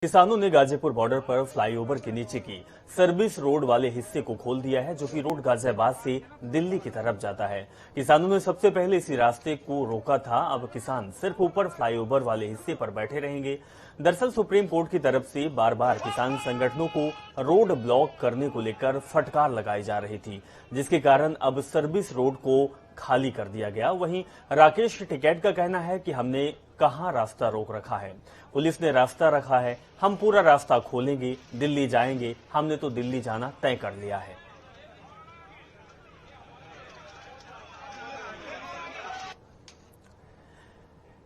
किसानों ने गाजीपुर बॉर्डर पर फ्लाईओवर के नीचे की सर्विस रोड वाले हिस्से को खोल दिया है, जो कि रोड गाजियाबाद से दिल्ली की तरफ जाता है। किसानों ने सबसे पहले इसी रास्ते को रोका था। अब किसान सिर्फ ऊपर फ्लाईओवर वाले हिस्से पर बैठे रहेंगे। दरअसल सुप्रीम कोर्ट की तरफ से बार बार किसान संगठनों को रोड ब्लॉक करने को लेकर फटकार लगाई जा रही थी, जिसके कारण अब सर्विस रोड को खाली कर दिया गया। वहीं राकेश टिकैत का कहना है कि हमने कहां रास्ता रोक रखा है, पुलिस ने रास्ता रखा है, हम पूरा रास्ता खोलेंगे, दिल्ली जाएंगे, हमने तो दिल्ली जाना तय कर लिया है।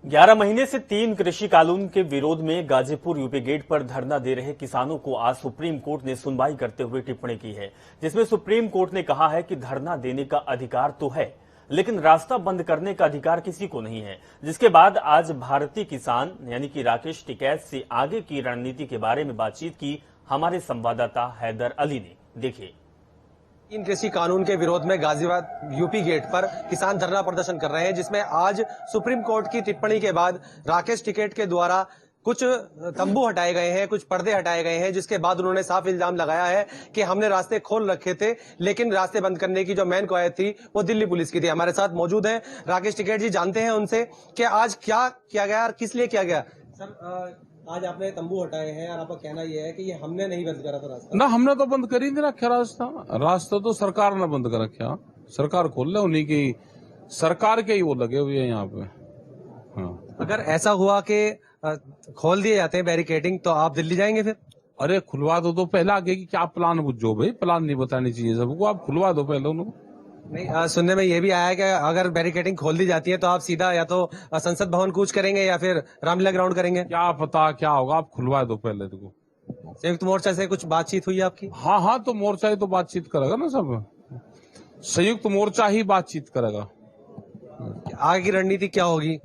ग्यारह महीने से 3 कृषि कानून के विरोध में गाजीपुर यूपी गेट पर धरना दे रहे किसानों को आज सुप्रीम कोर्ट ने सुनवाई करते हुए टिप्पणी की है, जिसमें सुप्रीम कोर्ट ने कहा है कि धरना देने का अधिकार तो है, लेकिन रास्ता बंद करने का अधिकार किसी को नहीं है। जिसके बाद आज भारतीय किसान यानी कि राकेश टिकैत से आगे की रणनीति के बारे में बातचीत की हमारे संवाददाता हैदर अली ने। देखिए। 3 कृषि कानून के विरोध में गाजीपुर यूपी गेट पर किसान धरना प्रदर्शन कर रहे हैं, जिसमें आज सुप्रीम कोर्ट की टिप्पणी के बाद राकेश टिकैत के द्वारा कुछ तंबू हटाए गए हैं, कुछ पर्दे हटाए गए हैं, जिसके बाद उन्होंने साफ इल्जाम लगाया है कि हमने रास्ते खोल रखे थे, लेकिन रास्ते बंद करने की जो मेन कवायद थी वो दिल्ली पुलिस की थी। हमारे साथ मौजूद हैं राकेश टिकैत जी, जानते हैं उनसे कि आज क्या किया गया और किस लिए किया गया। सर, आज आपने तंबू हटाए हैं और आपका कहना यह है कि ये हमने नहीं बंद करा था रास्ता। ना, हमने तो बंद कर ही नहीं रखा रास्ता तो सरकार ने बंद कर रखा। सरकार खोल ले, उन्हीं की सरकार के ही वो लगे हुए हैं यहाँ पे। हाँ। अगर ऐसा हुआ कि खोल दिए जाते हैं बैरिकेडिंग, तो आप दिल्ली जाएंगे फिर? अरे खुलवा दो तो पहले आगे की क्या प्लान बुझो भाई, प्लान नहीं बतानी चाहिए सबको, आप खुलवा दो पहले उनको। नहीं, सुनने में ये भी आया है कि अगर बैरिकेडिंग खोल दी जाती है तो आप सीधा या तो संसद भवन कूच करेंगे या फिर रामलीला ग्राउंड करेंगे। क्या पता क्या होगा, आप खुलवा दो पहले देखो। संयुक्त मोर्चा से कुछ बातचीत हुई आपकी? हाँ, तो मोर्चा ही तो बातचीत करेगा ना, सब संयुक्त मोर्चा ही बातचीत करेगा। आगे की रणनीति क्या होगी?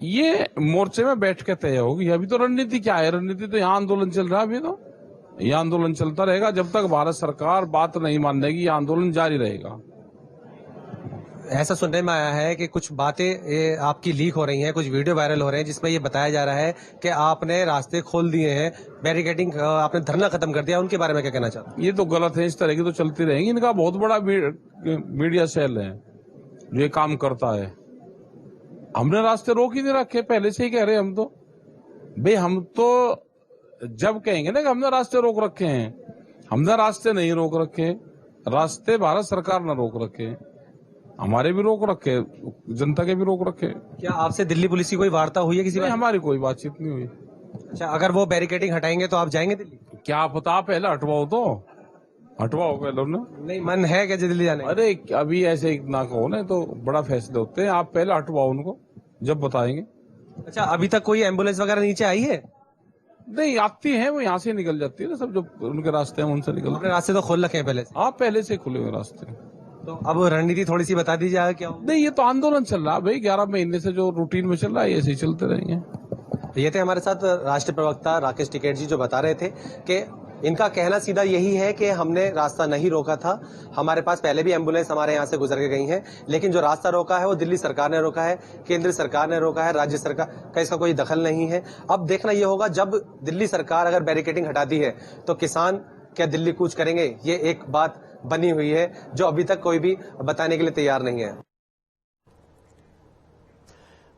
ये मोर्चे में बैठ के तय होगी। अभी तो रणनीति क्या है, रणनीति तो यहाँ आंदोलन चल रहा है। अभी तो ये आंदोलन चलता रहेगा जब तक भारत सरकार बात नहीं मानेगी, ये आंदोलन जारी रहेगा। ऐसा सुनने में आया है कि कुछ बातें आपकी लीक हो रही हैं, कुछ वीडियो वायरल हो रहे हैं, जिसमें ये बताया जा रहा है कि आपने रास्ते खोल दिए हैं, बैरिकेडिंग आपने धरना खत्म कर दिया। उनके बारे में क्या कहना चाहते हैं? ये तो गलत है, इस तरह की तो चलती रहेंगी। इनका बहुत बड़ा मीडिया सेल है जो ये काम करता है। हमने रास्ते रोक ही नहीं रखे, पहले से ही कह रहे हम तो भाई। हम तो जब कहेंगे ना कि हमने रास्ते रोक रखे हैं, हमने रास्ते नहीं रोक रखे, रास्ते भारत सरकार ने रोक रखे, हमारे भी रोक रखे, जनता के भी रोक रखे। क्या आपसे दिल्ली पुलिस की कोई वार्ता हुई है किसी बात? हमारी कोई बातचीत नहीं हुई। अच्छा, अगर वो बैरिकेडिंग हटाएंगे तो आप जाएंगे दिल्ली? क्या पता, पहले हटवाओ तो हटवाओ पहले ना। नहीं, मन है क्या दिल्ली जाने? अरे अभी ऐसे ना कहो ना, तो बड़ा फैसले होते हैं। आप पहले हटवाओ उनको, जब बताएंगे। अच्छा, अभी तक कोई एम्बुलेंस वगैरह नीचे आई है? नहीं, आती है, वो यहाँ से निकल जाती है ना, सब जो उनके रास्ते हैं उनसे निकल। अपने रास्ते तो खोल रखे हैं पहले से? हाँ, पहले से खुले हुए रास्ते। तो अब रणनीति थोड़ी सी बता दीजिए आगे क्या हो? नहीं, ये तो आंदोलन चल रहा है भाई, 11 महीने से जो रूटीन में चल रहा है, ऐसे ही चलते रहेंगे। ये थे हमारे साथ राष्ट्रीय प्रवक्ता राकेश टिकैत जी, जो बता रहे थे कि इनका कहना सीधा यही है कि हमने रास्ता नहीं रोका था। हमारे पास पहले भी एम्बुलेंस हमारे यहाँ से गुजर के गई हैं, लेकिन जो रास्ता रोका है वो दिल्ली सरकार ने रोका है, केंद्र सरकार ने रोका है, राज्य सरकार का इसका कोई दखल नहीं है। अब देखना ये होगा, जब दिल्ली सरकार अगर बैरिकेडिंग हटाती है तो किसान क्या दिल्ली कूच करेंगे? ये एक बात बनी हुई है जो अभी तक कोई भी बताने के लिए तैयार नहीं है।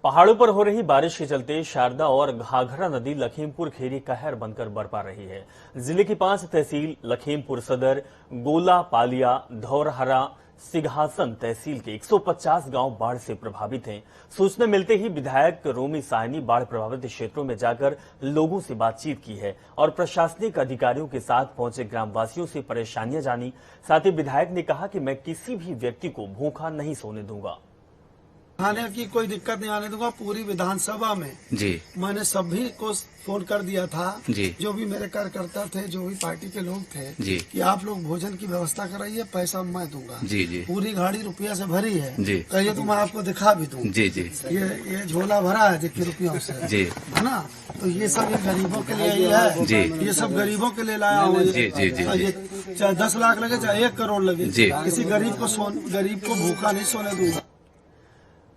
पहाड़ों पर हो रही बारिश के चलते शारदा और घाघरा नदी लखीमपुर खीरी कहर बनकर बरपा रही है। जिले की 5 तहसील लखीमपुर सदर, गोला, पालिया, धौरहरा, सिंहासन तहसील के 150 गांव बाढ़ से प्रभावित हैं। सूचना मिलते ही विधायक रोमी साहनी बाढ़ प्रभावित क्षेत्रों में जाकर लोगों से बातचीत की है और प्रशासनिक अधिकारियों के साथ पहुंचे ग्रामवासियों से परेशानियां जानी। साथ ही विधायक ने कहा कि मैं किसी भी व्यक्ति को भूखा नहीं सोने दूंगा। खाने की कोई दिक्कत नहीं आने दूंगा। पूरी विधानसभा में जी मैंने सभी को फोन कर दिया था जी, जो भी मेरे कार्यकर्ता थे, जो भी पार्टी के लोग थे जी, कि आप लोग भोजन की व्यवस्था कराइए, पैसा मैं दूंगा जी जी। पूरी गाड़ी रुपया से भरी है जी, कहिए तो मैं आपको दिखा भी दूँ जी जी। ये झोला भरा है देखिए रुपयों से जी, है ना। तो ये सब गरीबों के लिए ही है जी, ये सब गरीबों के लिए लाया हुआ जी जी जी। चाहे 10 लाख लगे चाहे 1 करोड़ लगे, किसी गरीब को भूखा नहीं सोने दूंगा।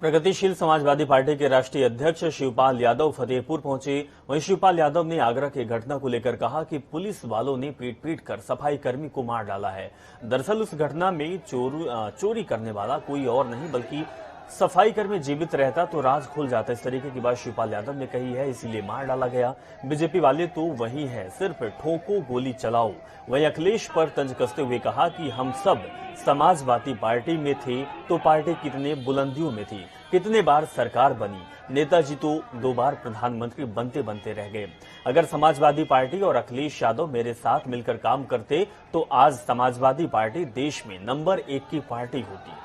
प्रगतिशील समाजवादी पार्टी के राष्ट्रीय अध्यक्ष शिवपाल यादव फतेहपुर पहुंचे। वहीं शिवपाल यादव ने आगरा की घटना को लेकर कहा कि पुलिस वालों ने पीट कर सफाई कर्मी को मार डाला है। दरअसल उस घटना में चोरी करने वाला कोई और नहीं बल्कि सफाई कर्मी जीवित रहता तो राज खुल जाता। इस तरीके की बात शिवपाल यादव ने कही है, इसीलिए मार डाला गया। बीजेपी वाले तो वही है, सिर्फ ठोको गोली चलाओ। वहीं अखिलेश पर तंज कसते हुए कहा कि हम सब समाजवादी पार्टी में थे तो पार्टी कितने बुलंदियों में थी, कितने बार सरकार बनी, नेताजी तो 2 बार प्रधानमंत्री बनते बनते रह गए। अगर समाजवादी पार्टी और अखिलेश यादव मेरे साथ मिलकर काम करते तो आज समाजवादी पार्टी देश में नंबर 1 की पार्टी होती।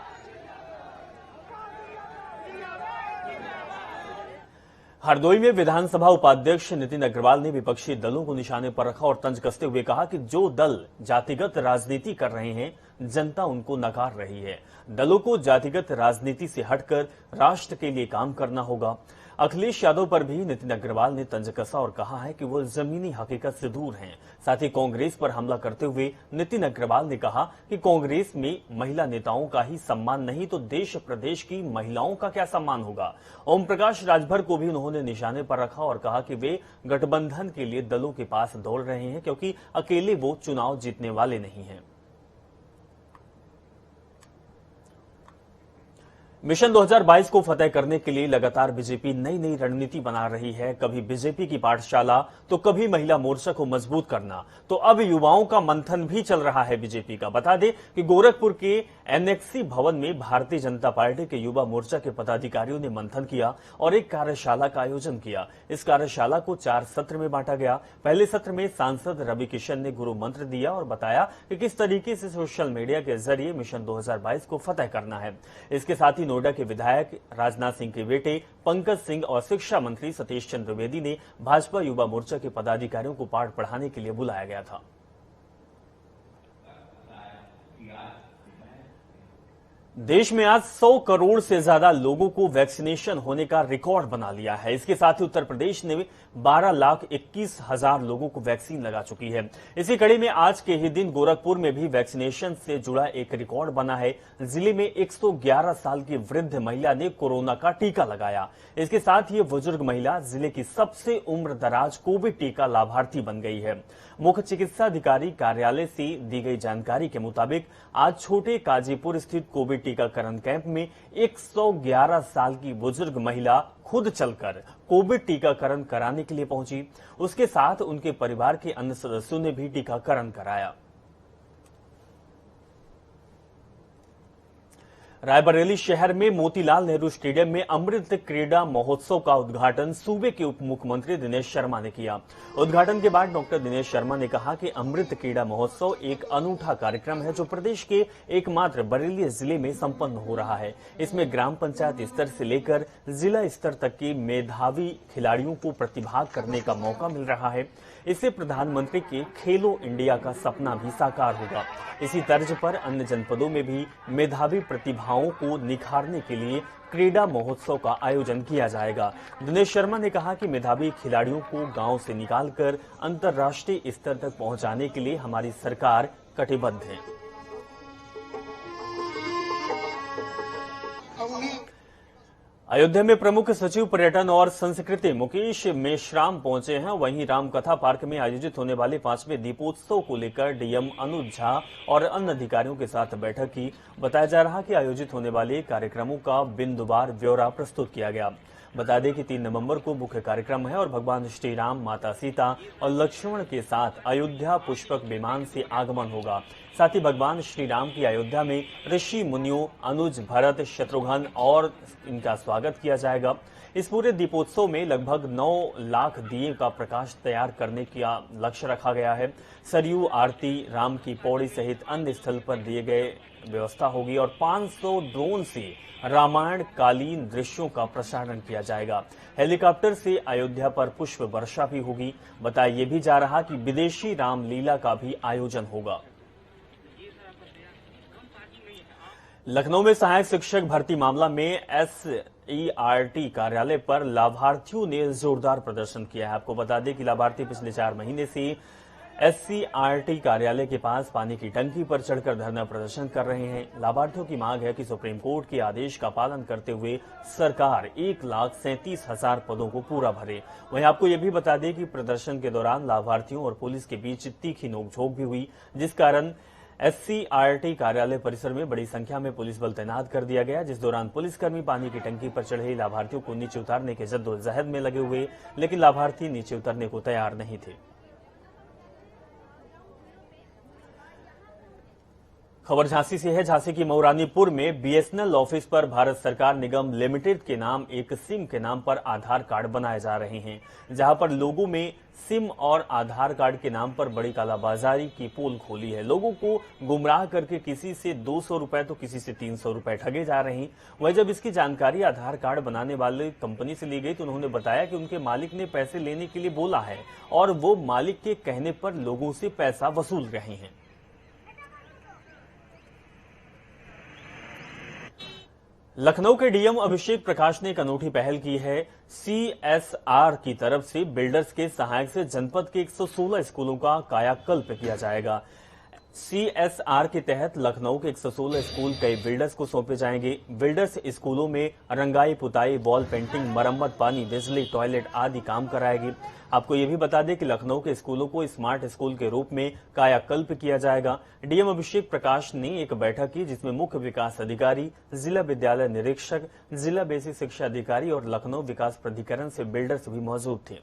हरदोई में विधानसभा उपाध्यक्ष नितिन अग्रवाल ने विपक्षी दलों को निशाने पर रखा और तंज कसते हुए कहा कि जो दल जातिगत राजनीति कर रहे हैं, जनता उनको नकार रही है। दलों को जातिगत राजनीति से हटकर राष्ट्र के लिए काम करना होगा। अखिलेश यादव पर भी नितिन अग्रवाल ने तंज कसा और कहा है कि वो जमीनी हकीकत से दूर हैं। साथ ही कांग्रेस पर हमला करते हुए नितिन अग्रवाल ने कहा कि कांग्रेस में महिला नेताओं का ही सम्मान नहीं तो देश प्रदेश की महिलाओं का क्या सम्मान होगा। ओम प्रकाश राजभर को भी उन्होंने निशाने पर रखा और कहा कि वे गठबंधन के लिए दलों के पास दौड़ रहे हैं क्योंकि अकेले वो चुनाव जीतने वाले नहीं हैं। मिशन 2022 को फतेह करने के लिए लगातार बीजेपी नई रणनीति बना रही है। कभी बीजेपी की पाठशाला तो कभी महिला मोर्चा को मजबूत करना, तो अब युवाओं का मंथन भी चल रहा है बीजेपी का। बता दें कि गोरखपुर के एनेक्सी भवन में भारतीय जनता पार्टी के युवा मोर्चा के पदाधिकारियों ने मंथन किया और एक कार्यशाला का आयोजन किया। इस कार्यशाला को 4 सत्र में बांटा गया। पहले सत्र में सांसद रवि किशन ने गुरु मंत्र दिया और बताया कि किस तरीके से सोशल मीडिया के जरिए मिशन 2022 को फतेह करना है। इसके साथ ही नोएडा के विधायक राजनाथ सिंह के बेटे पंकज सिंह और शिक्षा मंत्री सतीश चंद्र द्विवेदी ने भाजपा युवा मोर्चा के पदाधिकारियों को पाठ पढ़ाने के लिए बुलाया गया था। देश में आज 100 करोड़ से ज्यादा लोगों को वैक्सीनेशन होने का रिकॉर्ड बना लिया है। इसके साथ ही उत्तर प्रदेश ने 12,21,000 लोगों को वैक्सीन लगा चुकी है। इसी कड़ी में आज के ही दिन गोरखपुर में भी वैक्सीनेशन से जुड़ा एक रिकॉर्ड बना है। जिले में 111 साल की वृद्ध महिला ने कोरोना का टीका लगाया। इसके साथ ही बुजुर्ग महिला जिले की सबसे उम्र दराज कोविड टीका लाभार्थी बन गई है। मुख्य चिकित्सा अधिकारी कार्यालय से दी गई जानकारी के मुताबिक आज छोटे काजीपुर स्थित कोविड टीकाकरण कैंप में 111 साल की बुजुर्ग महिला खुद चलकर कोविड टीकाकरण कराने के लिए पहुंची। उसके साथ उनके परिवार के अन्य सदस्यों ने भी टीकाकरण कराया। रायबरेली शहर में मोतीलाल नेहरू स्टेडियम में अमृत क्रीड़ा महोत्सव का उद्घाटन सूबे के उप मुख्यमंत्री दिनेश शर्मा ने किया। उद्घाटन के बाद डॉक्टर दिनेश शर्मा ने कहा कि अमृत क्रीड़ा महोत्सव एक अनूठा कार्यक्रम है जो प्रदेश के एकमात्र बरेली जिले में संपन्न हो रहा है। इसमें ग्राम पंचायत स्तर से लेकर जिला स्तर तक के मेधावी खिलाड़ियों को प्रतिभाग करने का मौका मिल रहा है। इससे प्रधानमंत्री के खेलो इंडिया का सपना भी साकार होगा। इसी तर्ज पर अन्य जनपदों में भी मेधावी प्रतिभाओं को निखारने के लिए क्रीड़ा महोत्सव का आयोजन किया जाएगा। दिनेश शर्मा ने कहा कि मेधावी खिलाड़ियों को गांव से निकालकर अंतर्राष्ट्रीय स्तर तक पहुंचाने के लिए हमारी सरकार कटिबद्ध है। अयोध्या में प्रमुख सचिव पर्यटन और संस्कृति मुकेश मेश्राम पहुंचे हैं। वहीं रामकथा पार्क में आयोजित होने वाले 5वें दीपोत्सव को लेकर डीएम अनुज झा और अन्य अधिकारियों के साथ बैठक की। बताया जा रहा कि आयोजित होने वाले कार्यक्रमों का बिंदुवार ब्यौरा प्रस्तुत किया गया। बता दें कि 3 नवंबर को मुख्य कार्यक्रम है और भगवान श्री राम, माता सीता और लक्ष्मण के साथ अयोध्या पुष्पक विमान से आगमन होगा। साथ ही भगवान श्री राम की अयोध्या में ऋषि मुनियों अनुज, भरत, शत्रुघ्न और इनका स्वागत किया जाएगा। इस पूरे दीपोत्सव में लगभग 9 लाख दिए का प्रकाश तैयार करने का लक्ष्य रखा गया है। सरयू आरती, राम की पौड़ी सहित अन्य स्थल पर दिए गए व्यवस्था होगी और 500 ड्रोन से रामायण कालीन दृश्यों का प्रसारण किया जाएगा। हेलीकॉप्टर से अयोध्या पर पुष्प वर्षा भी होगी। बताया ये भी जा रहा कि विदेशी रामलीला का भी आयोजन होगा। लखनऊ में सहायक शिक्षक भर्ती मामला में SERT कार्यालय पर लाभार्थियों ने जोरदार प्रदर्शन किया है। आपको बता दें कि लाभार्थी पिछले 4 महीने से SCRT कार्यालय के पास पानी की टंकी पर चढ़कर धरना प्रदर्शन कर रहे हैं। लाभार्थियों की मांग है कि सुप्रीम कोर्ट के आदेश का पालन करते हुए सरकार 1,37,000 पदों को पूरा भरे। वहीं आपको यह भी बता दें कि प्रदर्शन के दौरान लाभार्थियों और पुलिस के बीच तीखी नोकझोंक भी हुई, जिस कारण SCRT कार्यालय परिसर में बड़ी संख्या में पुलिस बल तैनात कर दिया गया, जिस दौरान पुलिसकर्मी पानी की टंकी पर चढ़े लाभार्थियों को नीचे उतारने के जद्दोजहद में लगे हुए, लेकिन लाभार्थी नीचे उतरने को तैयार नहीं थे। खबर झांसी से है। झांसी की मऊरानीपुर में BSNL ऑफिस पर भारत सरकार निगम लिमिटेड के नाम एक सिम के नाम पर आधार कार्ड बनाए जा रहे हैं, जहां पर लोगों में सिम और आधार कार्ड के नाम पर बड़ी कालाबाजारी की पोल खोली है। लोगों को गुमराह करके किसी से 200 रुपए तो किसी से 300 रुपए ठगे जा रहे हैं। वह जब इसकी जानकारी आधार कार्ड बनाने वाले कंपनी से ली गई तो उन्होंने बताया कि उनके मालिक ने पैसे लेने के लिए बोला है और वो मालिक के कहने पर लोगों से पैसा वसूल रहे हैं। लखनऊ के डीएम अभिषेक प्रकाश ने एक अनूठी पहल की है। CSR की तरफ से बिल्डर्स के सहायक से जनपद के 116 स्कूलों का कायाकल्प किया जाएगा। CSR के तहत लखनऊ के 116 स्कूल कई बिल्डर्स को सौंपे जाएंगे। बिल्डर्स स्कूलों में रंगाई, पुताई, वॉल पेंटिंग, मरम्मत, पानी, बिजली, टॉयलेट आदि काम कराएगी। आपको ये भी बता दें कि लखनऊ के स्कूलों को स्मार्ट स्कूल के रूप में कायाकल्प किया जाएगा। डीएम अभिषेक प्रकाश ने एक बैठक की, जिसमें मुख्य विकास अधिकारी, जिला विद्यालय निरीक्षक, जिला बेसिक शिक्षा अधिकारी और लखनऊ विकास प्राधिकरण से बिल्डर्स भी मौजूद थे।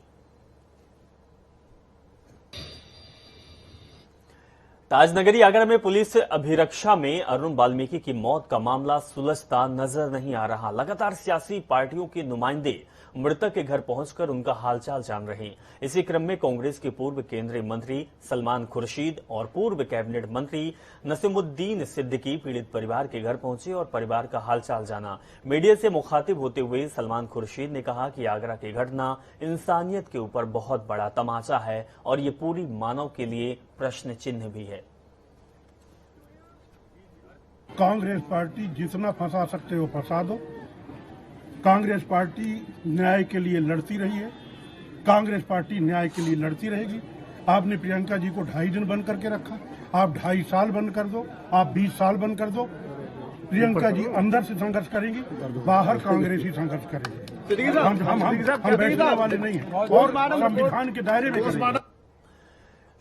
ताजनगरी आगरा में पुलिस अभिरक्षा में अरुण वाल्मीकि की मौत का मामला सुलझता नजर नहीं आ रहा। लगातार सियासी पार्टियों के नुमाइंदे मृतक के घर पहुंचकर उनका हालचाल जान रहे हैं। इसी क्रम में कांग्रेस के पूर्व केंद्रीय मंत्री सलमान खुर्शीद और पूर्व कैबिनेट मंत्री नसीमुद्दीन सिद्दीकी पीड़ित परिवार के घर पहुंचे और परिवार का हालचाल जाना। मीडिया से मुखातिब होते हुए सलमान खुर्शीद ने कहा कि आगरा की घटना इंसानियत के ऊपर बहुत बड़ा तमाचा है और ये पूरी मानव के लिए प्रश्न चिन्ह भी है। कांग्रेस पार्टी जितना फंसा सकते हो फंसा दो। कांग्रेस पार्टी न्याय के लिए लड़ती रही है। कांग्रेस पार्टी न्याय के लिए लड़ती रहेगी। आपने प्रियंका जी को 2.5 दिन बंद करके रखा, आप 2.5 साल बंद कर दो, आप 20 साल बंद कर दो। प्रियंका जी अंदर से संघर्ष करेंगी, बाहर कांग्रेस ही संघर्ष करेगी। हम बैठने वाले नहीं हैं और संविधान के दायरे में करेंगे।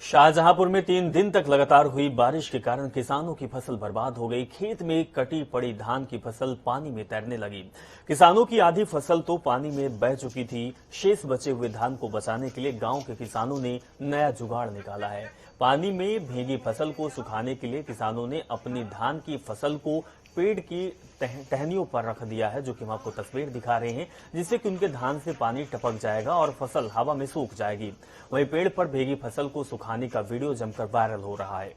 शाहजहांपुर में 3 दिन तक लगातार हुई बारिश के कारण किसानों की फसल बर्बाद हो गई। खेत में कटी पड़ी धान की फसल पानी में तैरने लगी। किसानों की आधी फसल तो पानी में बह चुकी थी। शेष बचे हुए धान को बचाने के लिए गांव के किसानों ने नया जुगाड़ निकाला है। पानी में भीगी फसल को सुखाने के लिए किसानों ने अपनी धान की फसल को पेड़ की टहनियों पर रख दिया है, जो कि हम आपको तस्वीर दिखा रहे हैं, जिससे कि उनके धान से पानी टपक जाएगा और फसल हवा में सूख जाएगी। वहीं पेड़ पर भीगी फसल को सुखाने का वीडियो जमकर वायरल हो रहा है।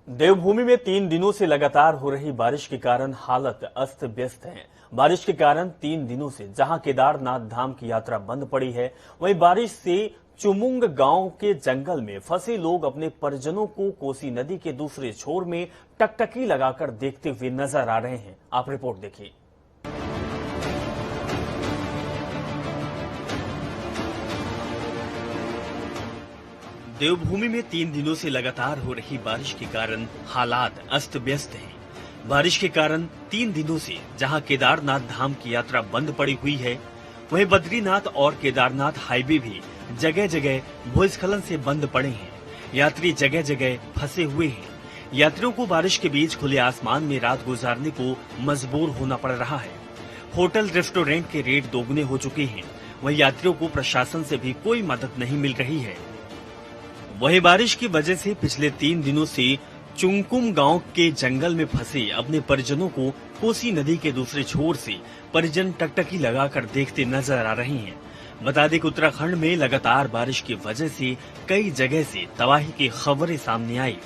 देवभूमि में 3 दिनों से लगातार हो रही बारिश के कारण हालत अस्त व्यस्त है। बारिश के कारण 3 दिनों से जहां केदारनाथ धाम की यात्रा बंद पड़ी है, वहीं बारिश से चुमुंग गांव के जंगल में फंसे लोग अपने परिजनों को कोसी नदी के दूसरे छोर में टकटकी लगाकर देखते हुए नजर आ रहे हैं। आप रिपोर्ट देखिए। देवभूमि में 3 दिनों से लगातार हो रही बारिश के कारण हालात अस्त व्यस्त हैं। बारिश के कारण 3 दिनों से जहां केदारनाथ धाम की यात्रा बंद पड़ी हुई है, वहीं बद्रीनाथ और केदारनाथ हाईवे भी जगह जगह भूस्खलन से बंद पड़े हैं। यात्री जगह जगह फंसे हुए हैं। यात्रियों को बारिश के बीच खुले आसमान में रात गुजारने को मजबूर होना पड़ रहा है। होटल रेस्टोरेंट के रेट दोगुने हो चुके हैं। वहीं यात्रियों को प्रशासन से भी कोई मदद नहीं मिल रही है। वहीं बारिश की वजह से पिछले 3 दिनों से चुंकुम गांव के जंगल में फंसे अपने परिजनों को कोसी नदी के दूसरे छोर से परिजन टकटकी लगाकर देखते नजर आ रहे हैं। बता दें कि उत्तराखंड में लगातार बारिश की वजह से कई जगह से तबाही की खबरें सामने आई।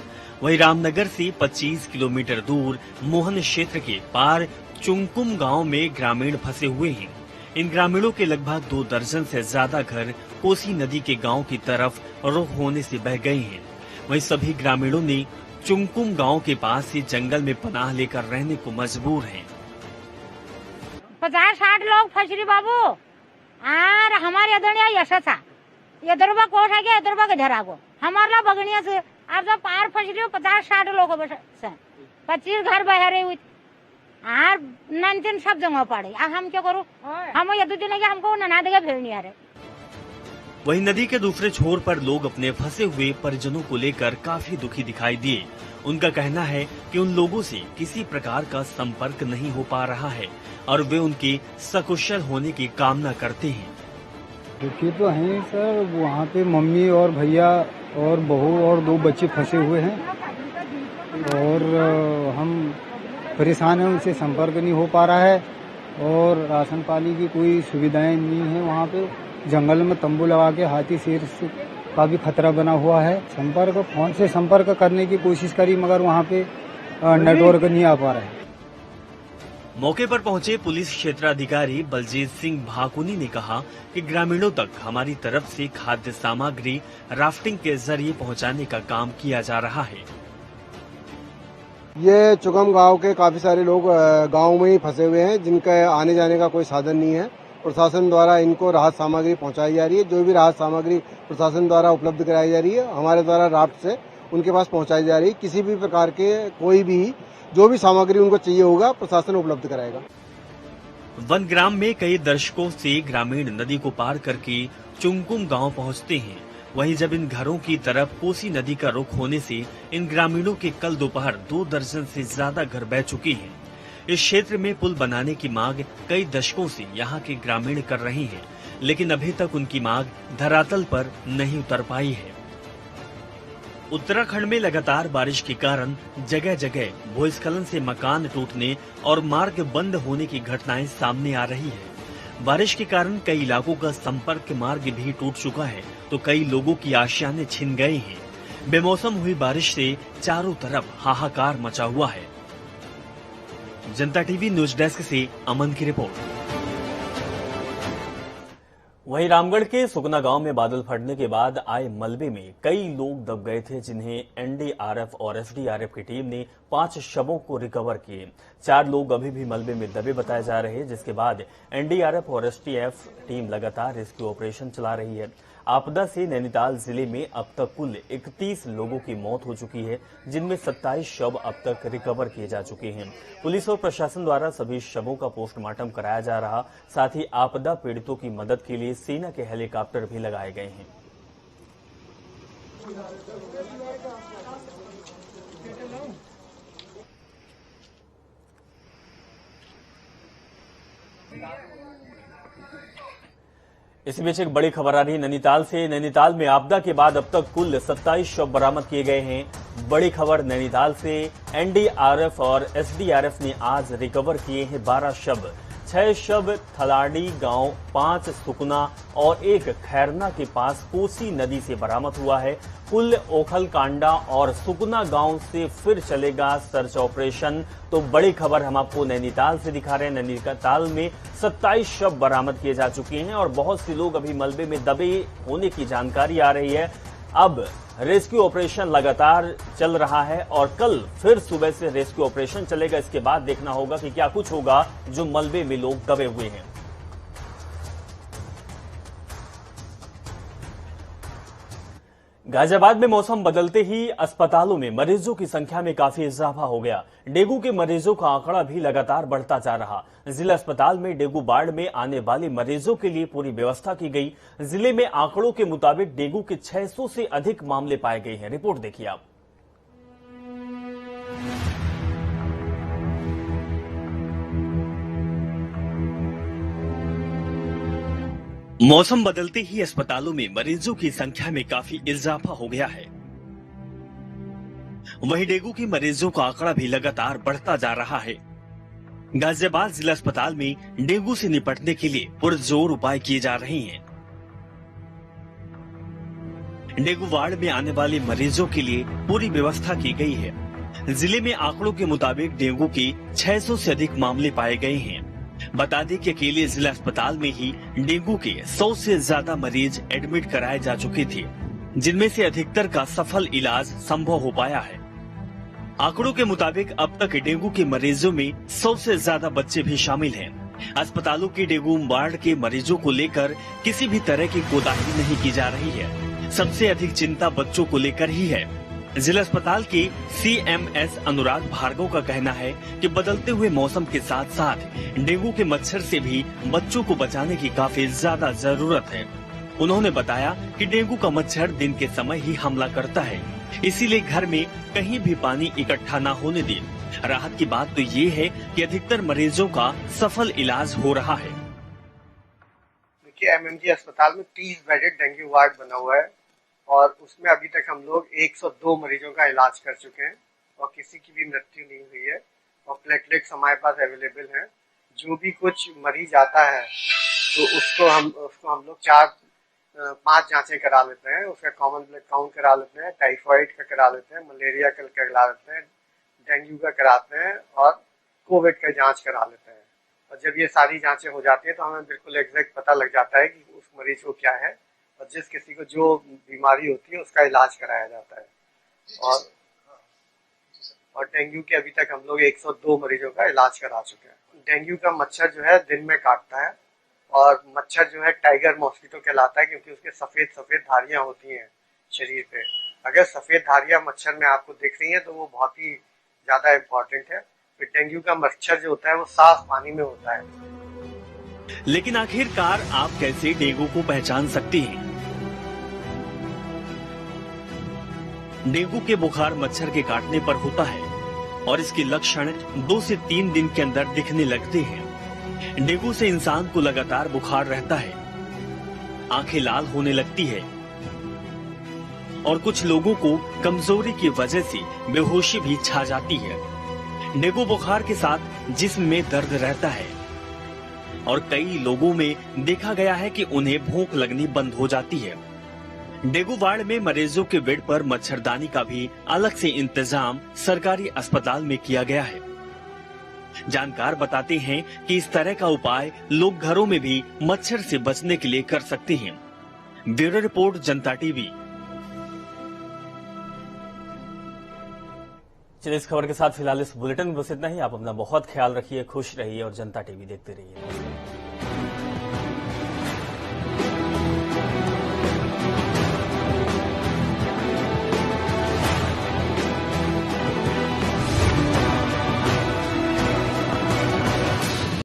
वहीं रामनगर से 25 किलोमीटर दूर मोहन क्षेत्र के पार चुंकुम गांव में ग्रामीण फंसे हुए हैं। इन ग्रामीणों के लगभग 2 दर्जन से ज्यादा घर कोसी नदी के गांव की तरफ रुख होने से बह गए हैं। वहीं सभी ग्रामीणों ने चुंकुम गांव के पास से जंगल में पनाह लेकर रहने को मजबूर हैं। 50-60 लोग फसरी बाबू और हमारे अदणिया यशसा यदरबा कोठ है क्या यदरबा के झरागो हमारा बगनिया से अब तो पार फसरी 50-60 लोग 25 घर बहरे हुई और नंचन सब जगह पड़े अब हम क्या करूँ हम यदु दिन हमको नना देगा भेड़नी आ रहे। वहीं नदी के दूसरे छोर पर लोग अपने फंसे हुए परिजनों को लेकर काफी दुखी दिखाई दिए। उनका कहना है कि उन लोगों से किसी प्रकार का संपर्क नहीं हो पा रहा है और वे उनके सकुशल होने की कामना करते हैं। दुखी तो हैं सर, वहाँ पे मम्मी और भैया और बहू और 2 बच्चे फंसे हुए हैं और हम परेशान हैं, उनसे संपर्क नहीं हो पा रहा है और राशन पानी की कोई सुविधाएं नहीं है। वहाँ पे जंगल में तंबू लगा के हाथी शेर का भी खतरा बना हुआ है। संपर्क फोन से संपर्क करने की कोशिश करी मगर वहाँ पे नेटवर्क नहीं आ पा रहा है। मौके पर पहुंचे पुलिस क्षेत्राधिकारी बलजीत सिंह भाकुनी ने कहा कि ग्रामीणों तक हमारी तरफ से खाद्य सामग्री राफ्टिंग के जरिए पहुंचाने का काम किया जा रहा है। ये चुगम गांव के काफी सारे लोग गांव में ही फंसे हुए हैं जिनका आने जाने का कोई साधन नहीं है। प्रशासन द्वारा इनको राहत सामग्री पहुंचाई जा रही है। जो भी राहत सामग्री प्रशासन द्वारा उपलब्ध कराई जा रही है हमारे द्वारा राफ्ट से उनके पास पहुंचाई जा रही है। किसी भी प्रकार के कोई भी जो भी सामग्री उनको चाहिए होगा प्रशासन उपलब्ध कराएगा। वन ग्राम में कई दशकों से ग्रामीण नदी को पार करके चुंकुम गांव पहुंचते हैं। वहीं जब इन घरों की तरफ कोसी नदी का रुख होने से इन ग्रामीणों के कल दोपहर 2 दर्जन से ज्यादा घर बह चुके हैं। इस क्षेत्र में पुल बनाने की मांग कई दशकों से यहाँ के ग्रामीण कर रहे हैं, लेकिन अभी तक उनकी मांग धरातल पर नहीं उतर पाई है। उत्तराखंड में लगातार बारिश के कारण जगह जगह भूस्खलन से मकान टूटने और मार्ग बंद होने की घटनाएं सामने आ रही है। बारिश के कारण कई इलाकों का संपर्क मार्ग भी टूट चुका है तो कई लोगों की आशाएं छिन गए हैं। बेमौसम हुई बारिश से चारों तरफ हाहाकार मचा हुआ है। जनता टीवी न्यूज डेस्क से अमन की रिपोर्ट। वहीं रामगढ़ के सुकना गांव में बादल फटने के बाद आए मलबे में कई लोग दब गए थे, जिन्हें एनडीआरएफ और एसडीआरएफ की टीम ने 5 शवों को रिकवर किए। 4 लोग अभी भी मलबे में दबे बताए जा रहे हैं, जिसके बाद एनडीआरएफ और एसटीएफ टीम लगातार रेस्क्यू ऑपरेशन चला रही है। आपदा से नैनीताल जिले में अब तक कुल 31 लोगों की मौत हो चुकी है, जिनमें 27 शव अब तक रिकवर किए जा चुके हैं। पुलिस और प्रशासन द्वारा सभी शवों का पोस्टमार्टम कराया जा रहा, साथ ही आपदा पीड़ितों की मदद के लिए सेना के हेलीकॉप्टर भी लगाए गए हैं। इसी बीच एक बड़ी खबर आ रही नैनीताल से। नैनीताल में आपदा के बाद अब तक कुल 27 शव बरामद किए गए हैं। बड़ी खबर नैनीताल से, एनडीआरएफ और एसडीआरएफ ने आज रिकवर किए हैं 12 शव। 6 शव थलाडी गांव, 5 सुकना और 1 खैरना के पास कोसी नदी से बरामद हुआ है। कुल ओखलकांडा और सुकना गांव से फिर चलेगा सर्च ऑपरेशन। तो बड़ी खबर हम आपको नैनीताल से दिखा रहे हैं। नैनीताल में 27 शव बरामद किए जा चुके हैं और बहुत से लोग अभी मलबे में दबे होने की जानकारी आ रही है। अब रेस्क्यू ऑपरेशन लगातार चल रहा है और कल फिर सुबह से रेस्क्यू ऑपरेशन चलेगा। इसके बाद देखना होगा कि क्या कुछ होगा जो मलबे में लोग दबे हुए हैं। गाजियाबाद में मौसम बदलते ही अस्पतालों में मरीजों की संख्या में काफी इजाफा हो गया। डेंगू के मरीजों का आंकड़ा भी लगातार बढ़ता जा रहा। जिला अस्पताल में डेंगू वार्ड में आने वाले मरीजों के लिए पूरी व्यवस्था की गई। जिले में आंकड़ों के मुताबिक डेंगू के 600 से अधिक मामले पाए गए हैं। रिपोर्ट देखिए आप। मौसम बदलते ही अस्पतालों में मरीजों की संख्या में काफी इजाफा हो गया है। वहीं डेंगू के मरीजों का आंकड़ा भी लगातार बढ़ता जा रहा है। गाजियाबाद जिला अस्पताल में डेंगू से निपटने के लिए पुरजोर उपाय किए जा रहे हैं। डेंगू वार्ड में आने वाले मरीजों के लिए पूरी व्यवस्था की गई है। जिले में आंकड़ों के मुताबिक डेंगू के 600 से अधिक मामले पाए गए हैं। बता दें कि अकेले जिला अस्पताल में ही डेंगू के 100 से ज्यादा मरीज एडमिट कराए जा चुके थे, जिनमें से अधिकतर का सफल इलाज संभव हो पाया है। आंकड़ों के मुताबिक अब तक डेंगू के मरीजों में 100 से ज्यादा बच्चे भी शामिल हैं। अस्पतालों की डेंगू वार्ड के मरीजों को लेकर किसी भी तरह की कोताही नहीं की जा रही है। सबसे अधिक चिंता बच्चों को लेकर ही है। जिला अस्पताल के CMS अनुराग भार्गव का कहना है कि बदलते हुए मौसम के साथ साथ डेंगू के मच्छर से भी बच्चों को बचाने की काफी ज्यादा जरूरत है। उन्होंने बताया कि डेंगू का मच्छर दिन के समय ही हमला करता है, इसीलिए घर में कहीं भी पानी इकट्ठा न होने दें। राहत की बात तो ये है कि अधिकतर मरीजों का सफल इलाज हो रहा है। देखिए, MMG अस्पताल में 30 बेडेड डेंगू वार्ड बना हुआ है और उसमें अभी तक हम लोग 102 मरीजों का इलाज कर चुके हैं और किसी की भी मृत्यु नहीं हुई है और प्लेटलेट्स हमारे पास अवेलेबल हैं। जो भी कुछ मरीज आता है तो उसको हम लोग 4-5 जांचें करा लेते हैं। उसका कॉमन ब्लड काउंट करा लेते हैं, टाइफाइड का करा लेते हैं, मलेरिया का करा लेते हैं, डेंगू का कराते हैं और कोविड का जांच करा लेते हैं। और जब ये सारी जांचें हो जाती है तो हमें बिल्कुल एग्जैक्ट पता लग जाता है कि उस मरीज को क्या है और जिस किसी को जो बीमारी होती है उसका इलाज कराया जाता है। और डेंगू के अभी तक हम लोग 102 मरीजों का इलाज करा चुके हैं। डेंगू का मच्छर जो है दिन में काटता है और मच्छर जो है टाइगर मॉस्किटो कहलाता है, क्योंकि उसके सफेद सफेद धारियां होती हैं शरीर पे। अगर सफेद धारियां मच्छर में आपको दिख रही हैं तो वो बहुत ही ज्यादा इम्पोर्टेंट है। फिर डेंगू का मच्छर जो होता है वो साफ पानी में होता है। लेकिन आखिरकार आप कैसे डेंगू को पहचान सकते हैं? डेंगू के बुखार मच्छर के काटने पर होता है और इसके लक्षण 2 से 3 दिन के अंदर दिखने लगते हैं। डेंगू से इंसान को लगातार बुखार रहता है, आंखें लाल होने लगती है और कुछ लोगों को कमजोरी की वजह से बेहोशी भी छा जाती है। डेंगू बुखार के साथ जिस्म में दर्द रहता है और कई लोगों में देखा गया है कि उन्हें भूख लगनी बंद हो जाती है। डेंगू वार्ड में मरीजों के बेड पर मच्छरदानी का भी अलग से इंतजाम सरकारी अस्पताल में किया गया है। जानकार बताते हैं कि इस तरह का उपाय लोग घरों में भी मच्छर से बचने के लिए कर सकते हैं। ब्यूरो रिपोर्ट, जनता टीवी। चलिए, इस खबर के साथ फिलहाल इस बुलेटिन में बस इतना ही। आप अपना बहुत ख्याल रखिए, खुश रहिए और जनता टीवी देखते रहिए।